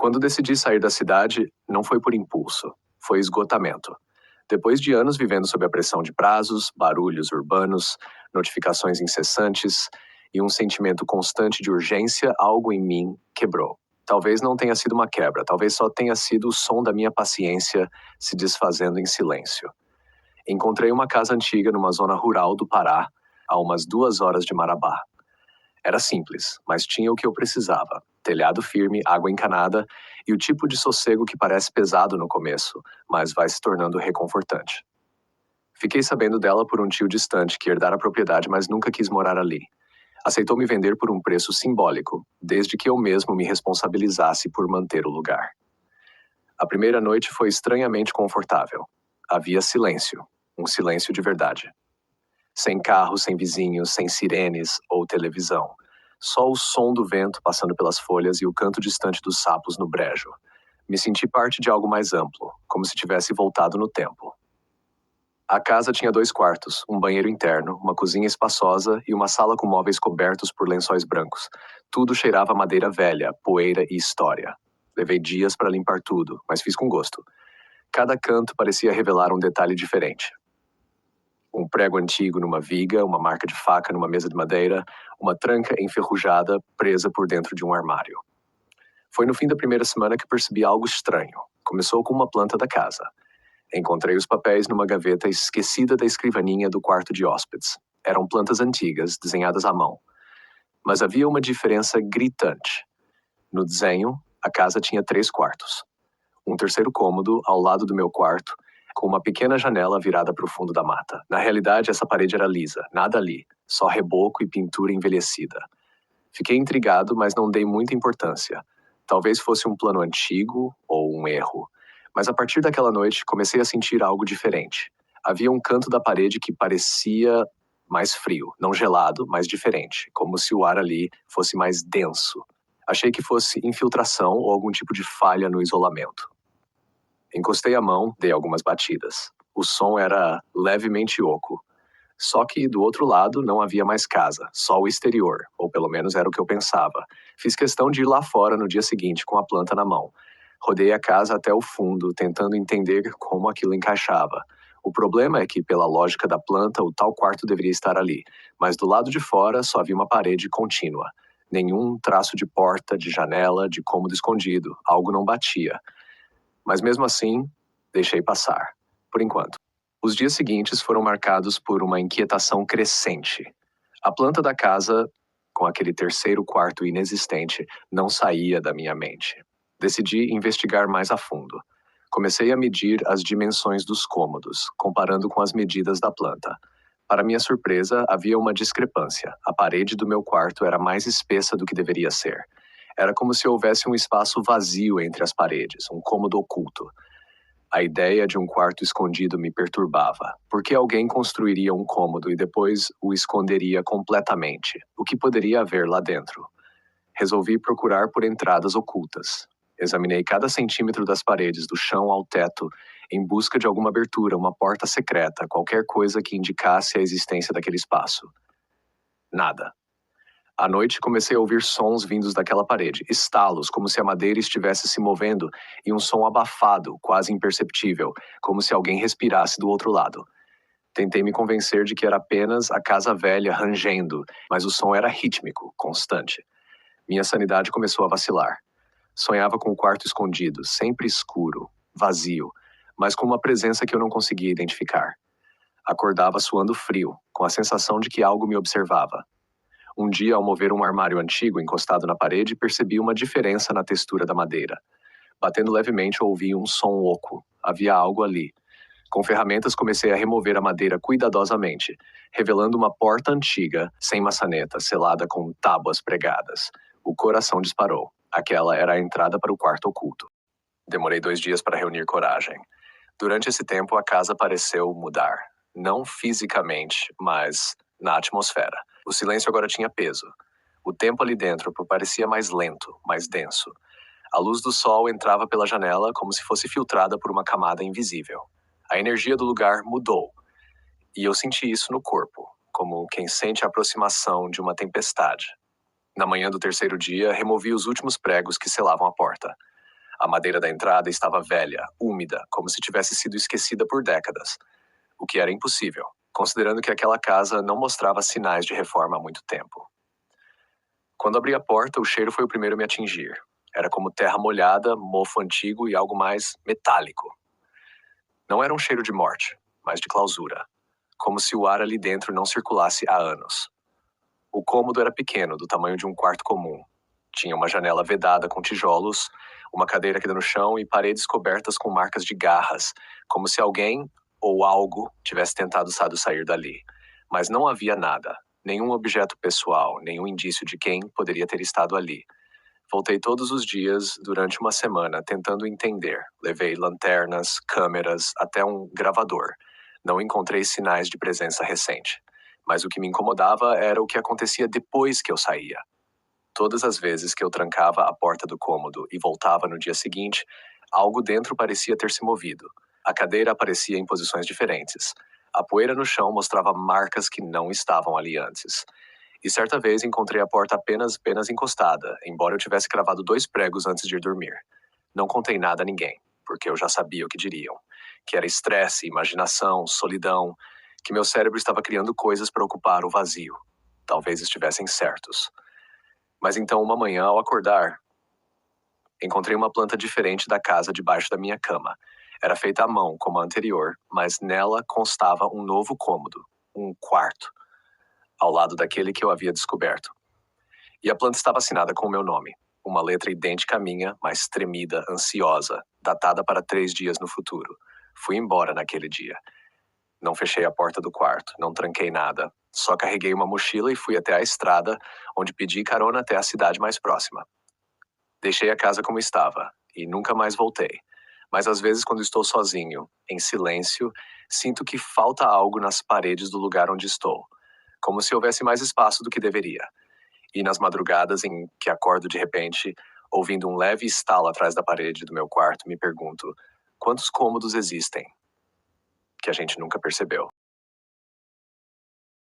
Quando decidi sair da cidade, não foi por impulso, foi esgotamento. Depois de anos vivendo sob a pressão de prazos, barulhos urbanos, notificações incessantes e um sentimento constante de urgência, algo em mim quebrou. Talvez não tenha sido uma quebra, talvez só tenha sido o som da minha paciência se desfazendo em silêncio. Encontrei uma casa antiga numa zona rural do Pará, a umas 2 horas de Marabá. Era simples, mas tinha o que eu precisava: telhado firme, água encanada e o tipo de sossego que parece pesado no começo, mas vai se tornando reconfortante. Fiquei sabendo dela por um tio distante que herdara a propriedade, mas nunca quis morar ali. Aceitou me vender por um preço simbólico, desde que eu mesmo me responsabilizasse por manter o lugar. A primeira noite foi estranhamente confortável. Havia silêncio, um silêncio de verdade. Sem carros, sem vizinhos, sem sirenes ou televisão. Só o som do vento passando pelas folhas e o canto distante dos sapos no brejo. Me senti parte de algo mais amplo, como se tivesse voltado no tempo. A casa tinha 2 quartos, um banheiro interno, uma cozinha espaçosa e uma sala com móveis cobertos por lençóis brancos. Tudo cheirava a madeira velha, poeira e história. Levei dias para limpar tudo, mas fiz com gosto. Cada canto parecia revelar um detalhe diferente. Um prego antigo numa viga, uma marca de faca numa mesa de madeira, uma tranca enferrujada presa por dentro de um armário. Foi no fim da primeira semana que percebi algo estranho. Começou com uma planta da casa. Encontrei os papéis numa gaveta esquecida da escrivaninha do quarto de hóspedes. Eram plantas antigas, desenhadas à mão. Mas havia uma diferença gritante. No desenho, a casa tinha 3 quartos. Um terceiro cômodo ao lado do meu quarto, com uma pequena janela virada para o fundo da mata. Na realidade, essa parede era lisa, nada ali, só reboco e pintura envelhecida. Fiquei intrigado, mas não dei muita importância. Talvez fosse um plano antigo ou um erro. Mas a partir daquela noite, comecei a sentir algo diferente. Havia um canto da parede que parecia mais frio, não gelado, mas diferente, como se o ar ali fosse mais denso. Achei que fosse infiltração ou algum tipo de falha no isolamento. Encostei a mão, dei algumas batidas. O som era levemente oco. Só que do outro lado não havia mais casa, só o exterior, ou pelo menos era o que eu pensava. Fiz questão de ir lá fora no dia seguinte com a planta na mão. Rodei a casa até o fundo, tentando entender como aquilo encaixava. O problema é que, pela lógica da planta, o tal quarto deveria estar ali, mas do lado de fora só havia uma parede contínua. Nenhum traço de porta, de janela, de cômodo escondido. Algo não batia. Mas mesmo assim, deixei passar, por enquanto. Os dias seguintes foram marcados por uma inquietação crescente. A planta da casa, com aquele terceiro quarto inexistente, não saía da minha mente. Decidi investigar mais a fundo. Comecei a medir as dimensões dos cômodos, comparando com as medidas da planta. Para minha surpresa, havia uma discrepância. A parede do meu quarto era mais espessa do que deveria ser. Era como se houvesse um espaço vazio entre as paredes, um cômodo oculto. A ideia de um quarto escondido me perturbava. Por que alguém construiria um cômodo e depois o esconderia completamente? O que poderia haver lá dentro? Resolvi procurar por entradas ocultas. Examinei cada centímetro das paredes, do chão ao teto, em busca de alguma abertura, uma porta secreta, qualquer coisa que indicasse a existência daquele espaço. Nada. À noite comecei a ouvir sons vindos daquela parede, estalos, como se a madeira estivesse se movendo, e um som abafado, quase imperceptível, como se alguém respirasse do outro lado. Tentei me convencer de que era apenas a casa velha rangendo, mas o som era rítmico, constante. Minha sanidade começou a vacilar. Sonhava com o quarto escondido, sempre escuro, vazio, mas com uma presença que eu não conseguia identificar. Acordava suando frio, com a sensação de que algo me observava. Um dia, ao mover um armário antigo encostado na parede, percebi uma diferença na textura da madeira. Batendo levemente, ouvi um som oco. Havia algo ali. Com ferramentas, comecei a remover a madeira cuidadosamente, revelando uma porta antiga, sem maçaneta, selada com tábuas pregadas. O coração disparou. Aquela era a entrada para o quarto oculto. Demorei 2 dias para reunir coragem. Durante esse tempo, a casa pareceu mudar. Não fisicamente, mas na atmosfera. O silêncio agora tinha peso. O tempo ali dentro parecia mais lento, mais denso. A luz do sol entrava pela janela como se fosse filtrada por uma camada invisível. A energia do lugar mudou. E eu senti isso no corpo, como quem sente a aproximação de uma tempestade. Na manhã do terceiro dia, removi os últimos pregos que selavam a porta. A madeira da entrada estava velha, úmida, como se tivesse sido esquecida por décadas, o que era impossível, considerando que aquela casa não mostrava sinais de reforma há muito tempo. Quando abri a porta, o cheiro foi o primeiro a me atingir. Era como terra molhada, mofo antigo e algo mais metálico. Não era um cheiro de morte, mas de clausura, como se o ar ali dentro não circulasse há anos. O cômodo era pequeno, do tamanho de um quarto comum. Tinha uma janela vedada com tijolos, uma cadeira caída no chão e paredes cobertas com marcas de garras, como se alguém ou algo tivesse tentado sair dali. Mas não havia nada, nenhum objeto pessoal, nenhum indício de quem poderia ter estado ali. Voltei todos os dias durante uma semana tentando entender. Levei lanternas, câmeras, até um gravador. Não encontrei sinais de presença recente. Mas o que me incomodava era o que acontecia depois que eu saía. Todas as vezes que eu trancava a porta do cômodo e voltava no dia seguinte, algo dentro parecia ter se movido. A cadeira aparecia em posições diferentes. A poeira no chão mostrava marcas que não estavam ali antes. E certa vez encontrei a porta apenas encostada, embora eu tivesse cravado 2 pregos antes de ir dormir. Não contei nada a ninguém, porque eu já sabia o que diriam. Que era estresse, imaginação, solidão, que meu cérebro estava criando coisas para ocupar o vazio. Talvez estivessem certos. Mas então, uma manhã, ao acordar, encontrei uma planta diferente da casa debaixo da minha cama. Era feita à mão, como a anterior, mas nela constava um novo cômodo, um quarto, ao lado daquele que eu havia descoberto. E a planta estava assinada com o meu nome, uma letra idêntica à minha, mas tremida, ansiosa, datada para 3 dias no futuro. Fui embora naquele dia. Não fechei a porta do quarto, não tranquei nada. Só carreguei uma mochila e fui até a estrada, onde pedi carona até a cidade mais próxima. Deixei a casa como estava, e nunca mais voltei. Mas às vezes, quando estou sozinho, em silêncio, sinto que falta algo nas paredes do lugar onde estou, como se houvesse mais espaço do que deveria. E nas madrugadas em que acordo de repente, ouvindo um leve estalo atrás da parede do meu quarto, me pergunto: quantos cômodos existem que a gente nunca percebeu?